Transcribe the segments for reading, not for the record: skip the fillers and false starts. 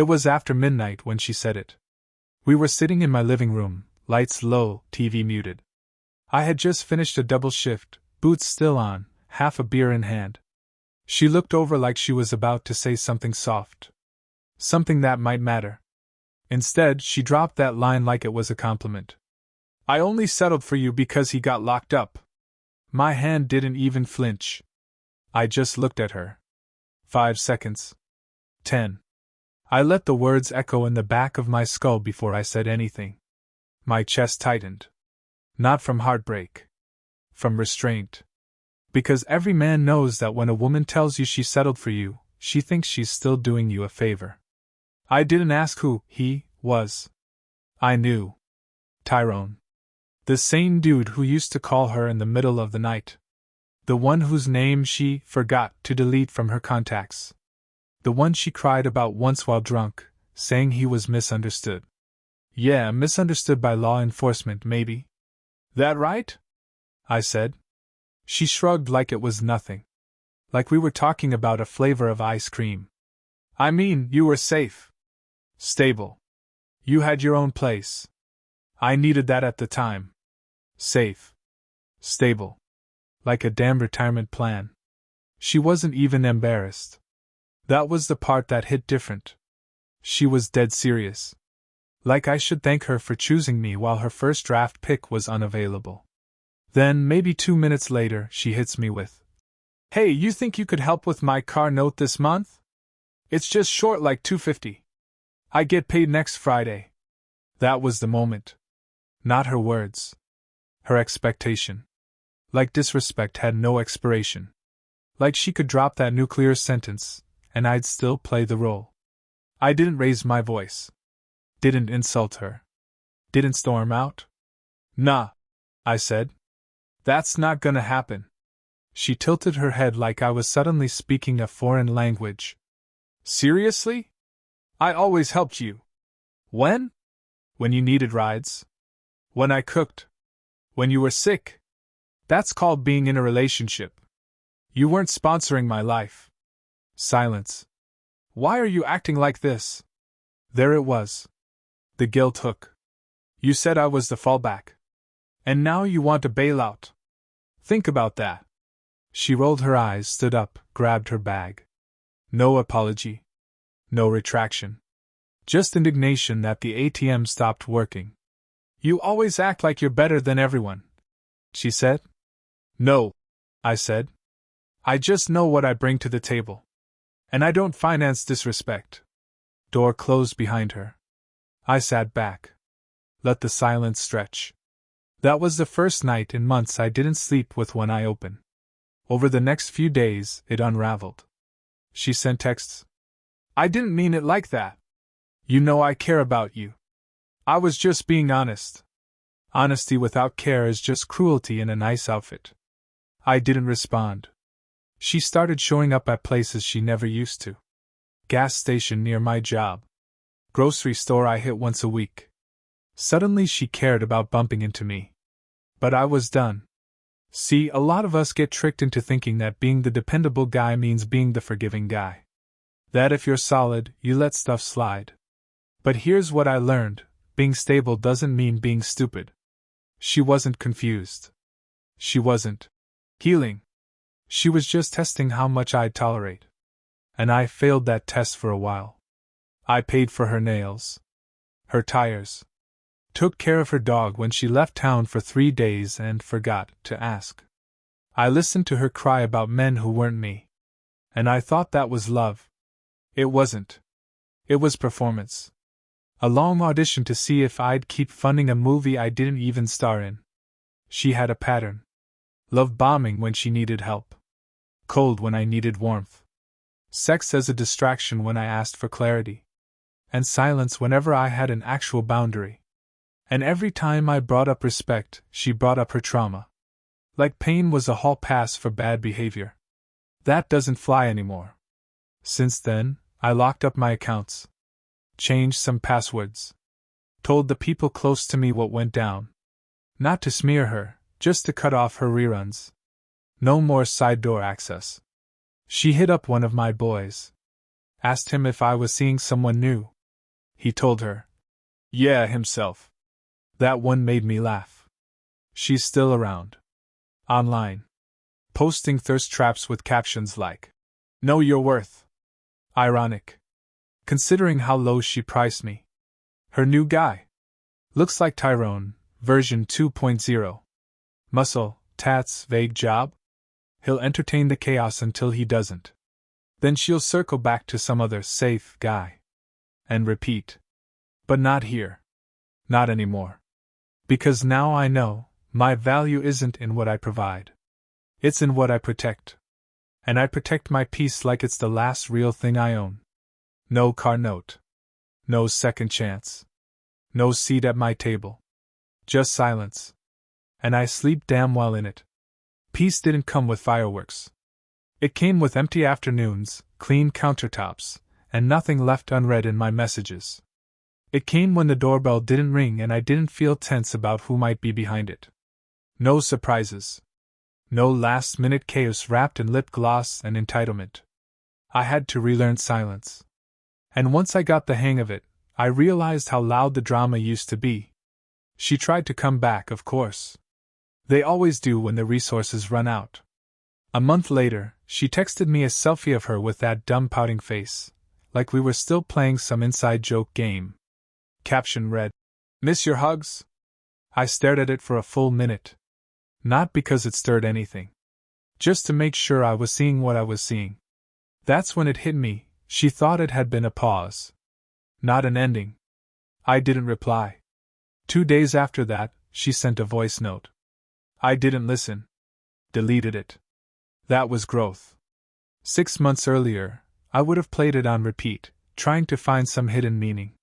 It was after midnight when she said it. We were sitting in my living room, lights low, TV muted. I had just finished a double shift, boots still on, half a beer in hand. She looked over like she was about to say something soft. Something that might matter. Instead, she dropped that line like it was a compliment. I only settled for you because he got locked up. My hand didn't even flinch. I just looked at her. 5 seconds. 10. I let the words echo in the back of my skull before I said anything. My chest tightened. Not from heartbreak. From restraint. Because every man knows that when a woman tells you she settled for you, she thinks she's still doing you a favor. I didn't ask who he was. I knew. Tyrone. The same dude who used to call her in the middle of the night. The one whose name she forgot to delete from her contacts. The one she cried about once while drunk, saying he was misunderstood. Yeah, misunderstood by law enforcement, maybe. That right? I said. She shrugged like it was nothing. Like we were talking about a flavor of ice cream. I mean, you were safe. Stable. You had your own place. I needed that at the time. Safe. Stable. Like a damn retirement plan. She wasn't even embarrassed. That was the part that hit different. She was dead serious. Like I should thank her for choosing me while her first draft pick was unavailable. Then, maybe 2 minutes later, she hits me with, "Hey, you think you could help with my car note this month? It's just short like $250. I get paid next Friday." That was the moment. Not her words. Her expectation. Like disrespect had no expiration. Like she could drop that nuclear sentence, and I'd still play the role. I didn't raise my voice. Didn't insult her. Didn't storm out. "Nah," I said. "That's not gonna happen." She tilted her head like I was suddenly speaking a foreign language. "Seriously? I always helped you. When? When you needed rides? When I cooked? When you were sick? That's called being in a relationship. You weren't sponsoring my life." Silence. "Why are you acting like this?" There it was. The guilt hook. "You said I was the fallback. And now you want a bailout. Think about that." She rolled her eyes, stood up, grabbed her bag. No apology. No retraction. Just indignation that the ATM stopped working. "You always act like you're better than everyone," she said. "No," I said. "I just know what I bring to the table. And I don't finance disrespect." Door closed behind her. I sat back. Let the silence stretch. That was the first night in months I didn't sleep with one eye open. Over the next few days, it unraveled. She sent texts. "I didn't mean it like that. You know I care about you. I was just being honest. Honesty without care is just cruelty in a nice outfit." I didn't respond. She started showing up at places she never used to. Gas station near my job. Grocery store I hit once a week. Suddenly she cared about bumping into me. But I was done. See, a lot of us get tricked into thinking that being the dependable guy means being the forgiving guy. That if you're solid, you let stuff slide. But here's what I learned: being stable doesn't mean being stupid. She wasn't confused. She wasn't healing. She was just testing how much I'd tolerate. And I failed that test for a while. I paid for her nails. Her tires. Took care of her dog when she left town for 3 days and forgot to ask. I listened to her cry about men who weren't me. And I thought that was love. It wasn't. It was performance. A long audition to see if I'd keep funding a movie I didn't even star in. She had a pattern. Love bombing when she needed help. Cold when I needed warmth. Sex as a distraction when I asked for clarity. And silence whenever I had an actual boundary. And every time I brought up respect, she brought up her trauma. Like pain was a hall pass for bad behavior. That doesn't fly anymore. Since then, I locked up my accounts. Changed some passwords. Told the people close to me what went down. Not to smear her, just to cut off her reruns. No more side door access. She hit up one of my boys. Asked him if I was seeing someone new. He told her. Yeah, himself. That one made me laugh. She's still around. Online. Posting thirst traps with captions like, "Know your worth." Ironic. Considering how low she priced me. Her new guy. Looks like Tyrone, version 2.0. Muscle, tats, vague job? He'll entertain the chaos until he doesn't. Then she'll circle back to some other safe guy. And repeat. But not here. Not anymore. Because now I know, my value isn't in what I provide. It's in what I protect. And I protect my peace like it's the last real thing I own. No car note. No second chance. No seat at my table. Just silence. And I sleep damn well in it. Peace didn't come with fireworks. It came with empty afternoons, clean countertops, and nothing left unread in my messages. It came when the doorbell didn't ring and I didn't feel tense about who might be behind it. No surprises. No last-minute chaos wrapped in lip gloss and entitlement. I had to relearn silence. And once I got the hang of it, I realized how loud the drama used to be. She tried to come back, of course. They always do when the resources run out. A month later, she texted me a selfie of her with that dumb pouting face, like we were still playing some inside joke game. Caption read, "Miss your hugs?" I stared at it for a full minute. Not because it stirred anything. Just to make sure I was seeing what I was seeing. That's when it hit me, she thought it had been a pause. Not an ending. I didn't reply. 2 days after that, she sent a voice note. I didn't listen. Deleted it. That was growth. 6 months earlier, I would have played it on repeat, trying to find some hidden meaning.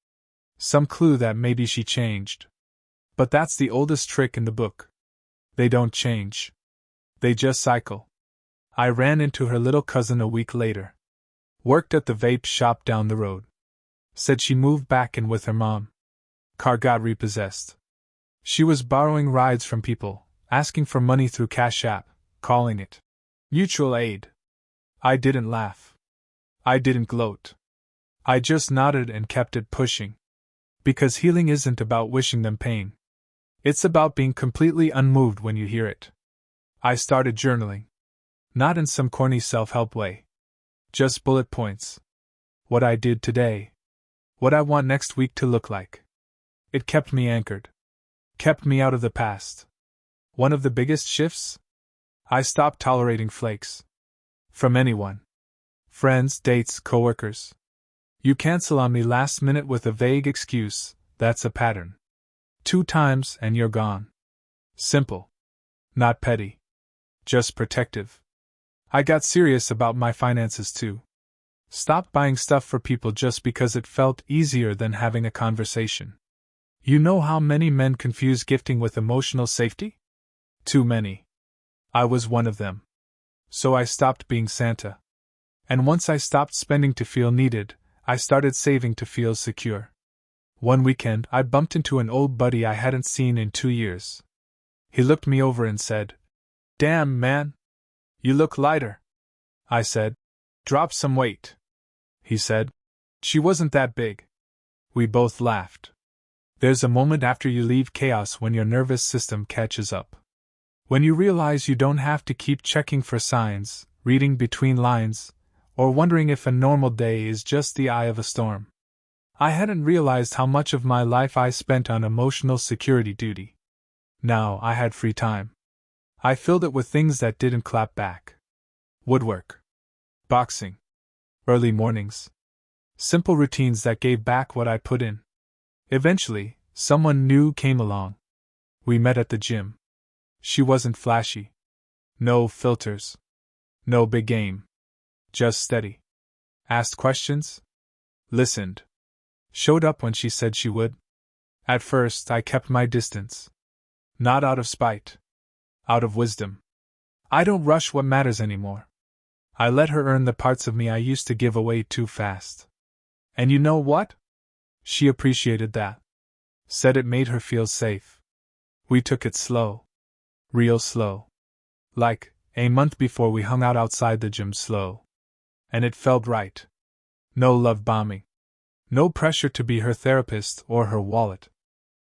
Some clue that maybe she changed. But that's the oldest trick in the book. They don't change. They just cycle. I ran into her little cousin a week later. Worked at the vape shop down the road. Said she moved back in with her mom. Car got repossessed. She was borrowing rides from people, asking for money through Cash App, calling it mutual aid. I didn't laugh. I didn't gloat. I just nodded and kept it pushing. Because healing isn't about wishing them pain. It's about being completely unmoved when you hear it. I started journaling. Not in some corny self-help way. Just bullet points. What I did today. What I want next week to look like. It kept me anchored. Kept me out of the past. One of the biggest shifts? I stopped tolerating flakes. From anyone. Friends, dates, coworkers. You cancel on me last minute with a vague excuse, that's a pattern. 2 times and you're gone. Simple. Not petty. Just protective. I got serious about my finances too. Stopped buying stuff for people just because it felt easier than having a conversation. You know how many men confuse gifting with emotional safety? Too many. I was one of them. So I stopped being Santa. And once I stopped spending to feel needed, I started saving to feel secure. One weekend, I bumped into an old buddy I hadn't seen in 2 years. He looked me over and said, "Damn, man. You look lighter." I said, "Drop some weight." He said, "She wasn't that big." We both laughed. There's a moment after you leave chaos when your nervous system catches up. When you realize you don't have to keep checking for signs, reading between lines, or wondering if a normal day is just the eye of a storm. I hadn't realized how much of my life I spent on emotional security duty. Now I had free time. I filled it with things that didn't clap back. Woodwork. Boxing. Early mornings. Simple routines that gave back what I put in. Eventually, someone new came along. We met at the gym. She wasn't flashy. No filters. No big game. Just steady. Asked questions. Listened. Showed up when she said she would. At first, I kept my distance. Not out of spite. Out of wisdom. I don't rush what matters anymore. I let her earn the parts of me I used to give away too fast. And you know what? She appreciated that. Said it made her feel safe. We took it slow. Real slow. Like, a month before we hung out outside the gym slow. And it felt right. No love bombing. No pressure to be her therapist or her wallet.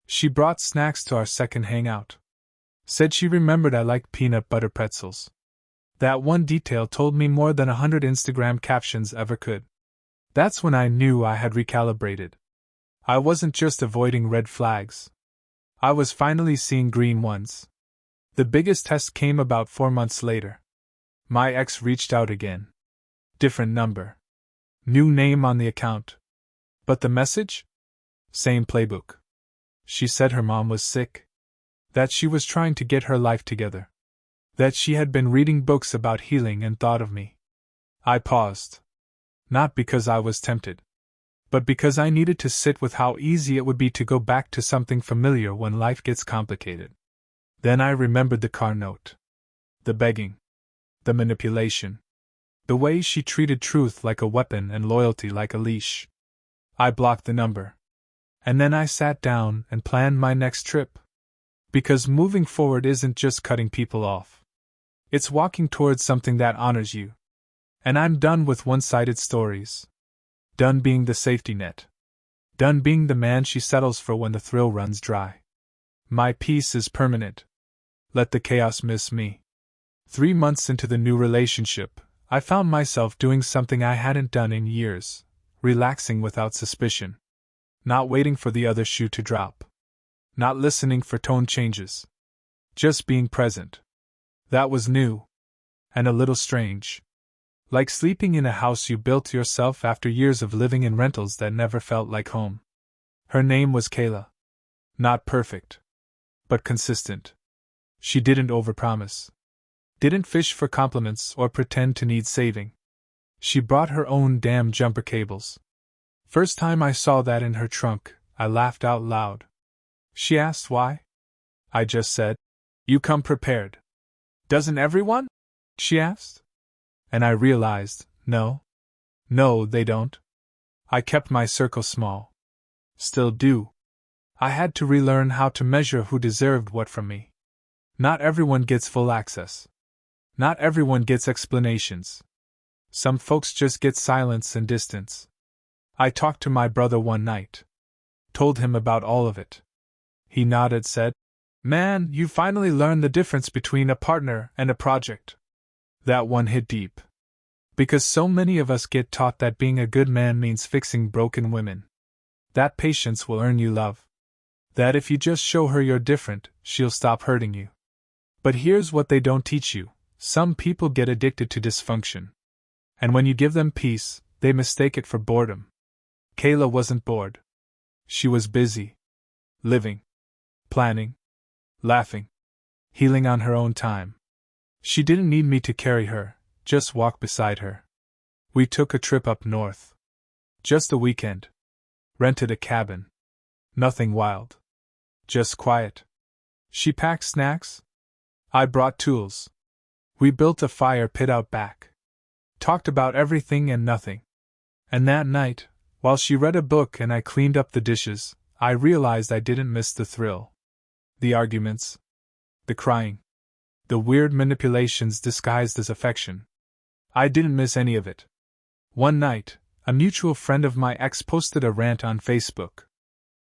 She brought snacks to our second hangout. Said she remembered I liked peanut butter pretzels. That one detail told me more than 100 Instagram captions ever could. That's when I knew I had recalibrated. I wasn't just avoiding red flags. I was finally seeing green ones. The biggest test came about 4 months later. My ex reached out again. Different number. New name on the account. But the message? Same playbook. She said her mom was sick. That she was trying to get her life together. That she had been reading books about healing and thought of me. I paused. Not because I was tempted, but because I needed to sit with how easy it would be to go back to something familiar when life gets complicated. Then I remembered the car note. The begging. The manipulation. The way she treated truth like a weapon and loyalty like a leash. I blocked the number. And then I sat down and planned my next trip. Because moving forward isn't just cutting people off. It's walking towards something that honors you. And I'm done with one-sided stories. Done being the safety net. Done being the man she settles for when the thrill runs dry. My peace is permanent. Let the chaos miss me. 3 months into the new relationship, I found myself doing something I hadn't done in years, relaxing without suspicion. Not waiting for the other shoe to drop. Not listening for tone changes. Just being present. That was new. And a little strange. Like sleeping in a house you built yourself after years of living in rentals that never felt like home. Her name was Kayla. Not perfect. But consistent. She didn't overpromise. Didn't fish for compliments or pretend to need saving. She brought her own damn jumper cables. First time I saw that in her trunk, I laughed out loud. She asked why. I just said, "You come prepared." "Doesn't everyone?" she asked. And I realized, no, they don't. I kept my circle small. Still do. I had to relearn how to measure who deserved what from me. Not everyone gets full access. Not everyone gets explanations. Some folks just get silence and distance. I talked to my brother one night. Told him about all of it. He nodded, said, "Man, you finally learned the difference between a partner and a project." That one hit deep. Because so many of us get taught that being a good man means fixing broken women. That patience will earn you love. That if you just show her you're different, she'll stop hurting you. But here's what they don't teach you. Some people get addicted to dysfunction. And when you give them peace, they mistake it for boredom. Kayla wasn't bored. She was busy. Living. Planning. Laughing. Healing on her own time. She didn't need me to carry her, just walk beside her. We took a trip up north. Just a weekend. Rented a cabin. Nothing wild. Just quiet. She packed snacks. I brought tools. We built a fire pit out back. Talked about everything and nothing. And that night, while she read a book and I cleaned up the dishes, I realized I didn't miss the thrill. The arguments. The crying. The weird manipulations disguised as affection. I didn't miss any of it. One night, a mutual friend of my ex posted a rant on Facebook.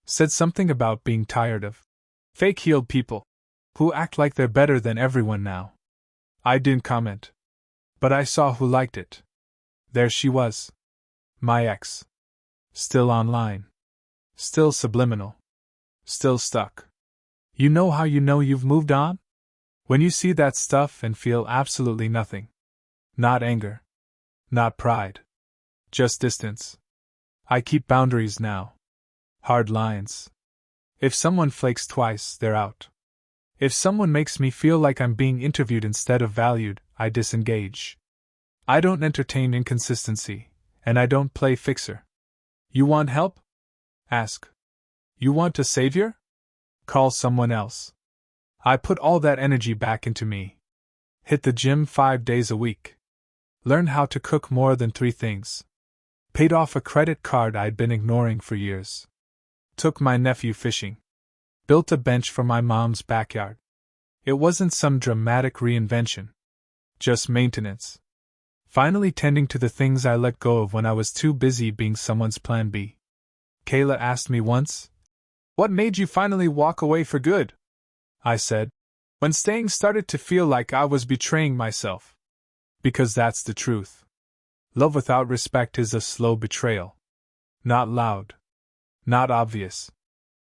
Said something about being tired of fake healed people who act like they're better than everyone now. I didn't comment. But I saw who liked it. There she was. My ex. Still online. Still subliminal. Still stuck. You know how you know you've moved on? When you see that stuff and feel absolutely nothing. Not anger. Not pride. Just distance. I keep boundaries now. Hard lines. If someone flakes twice, they're out. If someone makes me feel like I'm being interviewed instead of valued, I disengage. I don't entertain inconsistency, and I don't play fixer. You want help? Ask. You want a savior? Call someone else. I put all that energy back into me. Hit the gym 5 days a week. Learned how to cook more than 3 things. Paid off a credit card I'd been ignoring for years. Took my nephew fishing. Built a bench for my mom's backyard. It wasn't some dramatic reinvention. Just maintenance. Finally tending to the things I let go of when I was too busy being someone's plan B. Kayla asked me once, "What made you finally walk away for good?" I said, "When staying started to feel like I was betraying myself." Because that's the truth. Love without respect is a slow betrayal. Not loud. Not obvious.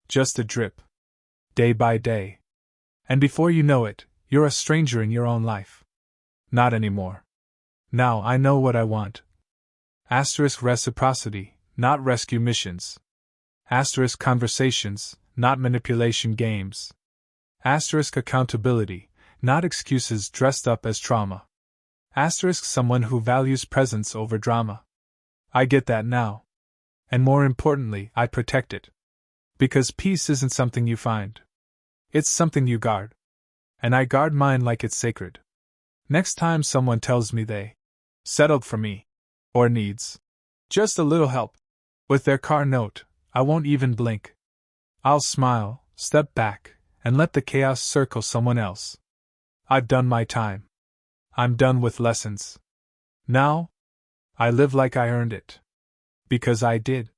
Just a drip. Day by day. And before you know it, you're a stranger in your own life. Not anymore. Now I know what I want. Asterisk reciprocity, not rescue missions. Asterisk conversations, not manipulation games. Asterisk accountability, not excuses dressed up as trauma. Asterisk someone who values presence over drama. I get that now. And more importantly, I protect it. Because peace isn't something you find. It's something you guard. And I guard mine like it's sacred. Next time someone tells me they settled for me, or needs just a little help with their car note, I won't even blink. I'll smile, step back, and let the chaos circle someone else. I've done my time. I'm done with lessons. Now, I live like I earned it. Because I did.